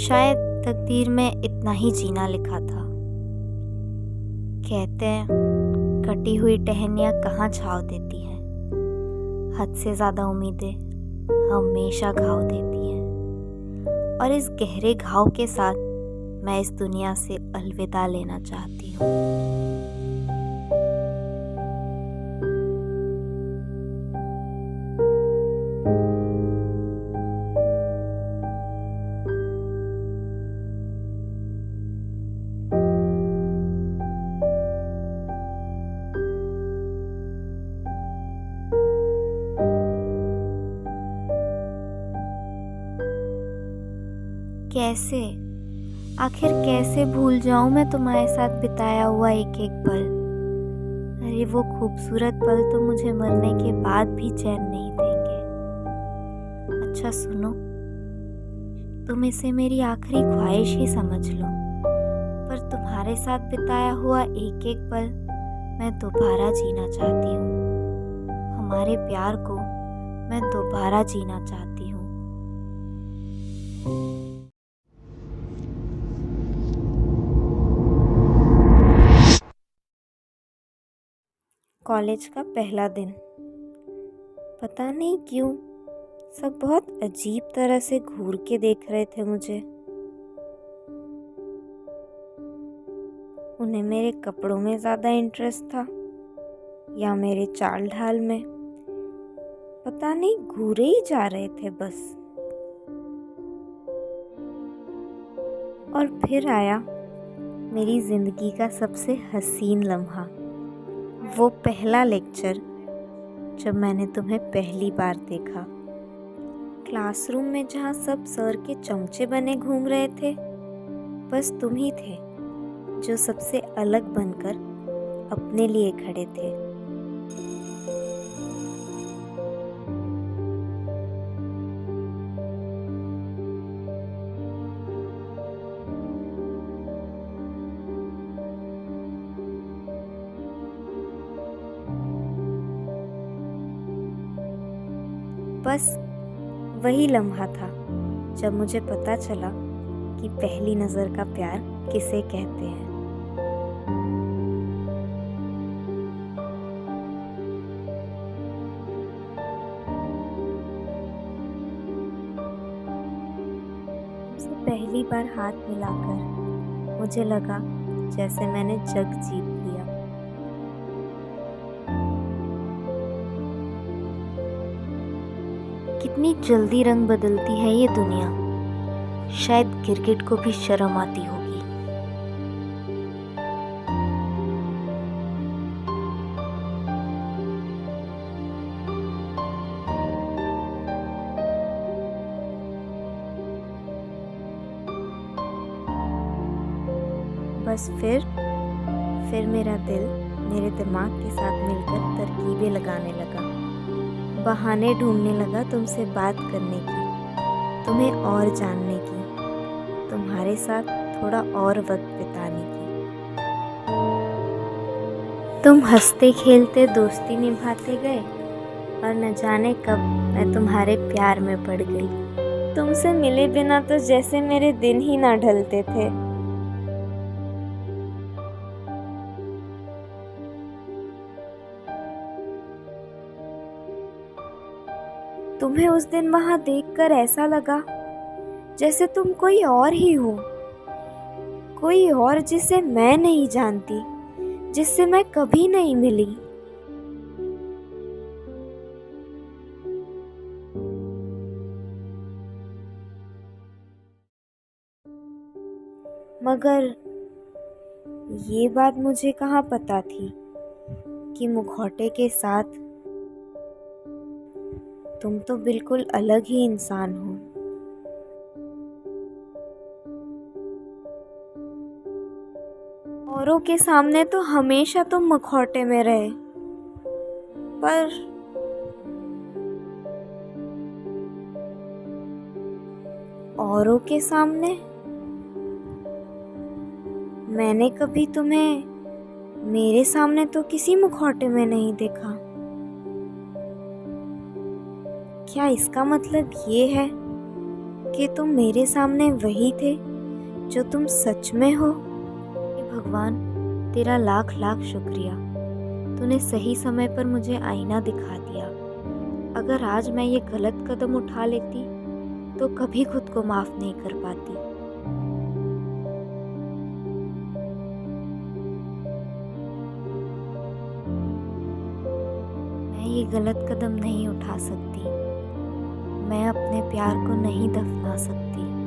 शायद तकदीर में इतना ही जीना लिखा था। कहते हैं कटी हुई टहनियाँ कहाँ छाँव देती हैं। हद से ज़्यादा उम्मीदें हमेशा घाव देती हैं। और इस गहरे घाव के साथ मैं इस दुनिया से अलविदा लेना चाहती हूँ। आखिर कैसे भूल जाऊं मैं तुम्हारे साथ बिताया हुआ एक एक पल। अरे वो खूबसूरत पल तो मुझे मरने के बाद भी चैन नहीं देंगे। अच्छा सुनो, तुम इसे मेरी आखिरी ख्वाहिश ही समझ लो, पर तुम्हारे साथ बिताया हुआ एक एक पल मैं दोबारा जीना चाहती हूँ। हमारे प्यार को मैं दोबारा जीना चाहती हूँ। कॉलेज का पहला दिन। पता नहीं क्यों सब बहुत अजीब तरह से घूर के देख रहे थे मुझे। उन्हें मेरे कपड़ों में ज़्यादा इंटरेस्ट था या मेरे चाल ढाल में। पता नहीं घूरे ही जा रहे थे बस। और फिर आया मेरी ज़िंदगी का सबसे हसीन लम्हा, वो पहला लेक्चर जब मैंने तुम्हें पहली बार देखा। क्लासरूम में जहाँ सब सर के चमचे बने घूम रहे थे, बस तुम ही थे जो सबसे अलग बनकर अपने लिए खड़े थे। बस वही लम्हा था जब मुझे पता चला कि पहली नज़र का प्यार किसे कहते हैं। उसे पहली बार हाथ मिलाकर मुझे लगा जैसे मैंने जग जीत लिया। कितनी जल्दी रंग बदलती है ये दुनिया। शायद गिरगिट को भी शर्म आती होगी। बस फिर मेरा दिल मेरे दिमाग के साथ मिलकर तरकीबें लगाने लगा, बहाने ढूंढने लगा तुमसे बात करने की, तुम्हें और जानने की, तुम्हारे साथ थोड़ा और वक्त बिताने की। तुम हंसते खेलते दोस्ती निभाते गए और न जाने कब मैं तुम्हारे प्यार में पड़ गई। तुमसे मिले बिना तो जैसे मेरे दिन ही ना ढलते थे। तुम्हें उस दिन वहां देखकर ऐसा लगा जैसे तुम कोई और ही हो, कोई और जिसे मैं नहीं जानती, जिससे मैं कभी नहीं मिली। मगर ये बात मुझे कहाँ पता थी कि मुखौटे के साथ तुम तो बिल्कुल अलग ही इंसान हो। औरों के सामने तो हमेशा तुम मुखौटे में रहे, पर औरों के सामने मैंने कभी तुम्हें मेरे सामने तो किसी मुखौटे में नहीं देखा। क्या इसका मतलब ये है कि तुम मेरे सामने वही थे जो तुम सच में हो। हे भगवान, तेरा लाख लाख शुक्रिया। तूने सही समय पर मुझे आईना दिखा दिया। अगर आज मैं ये गलत कदम उठा लेती तो कभी खुद को माफ नहीं कर पाती। मैं ये गलत कदम नहीं उठा सकती। मैं अपने प्यार को नहीं दफना सकती।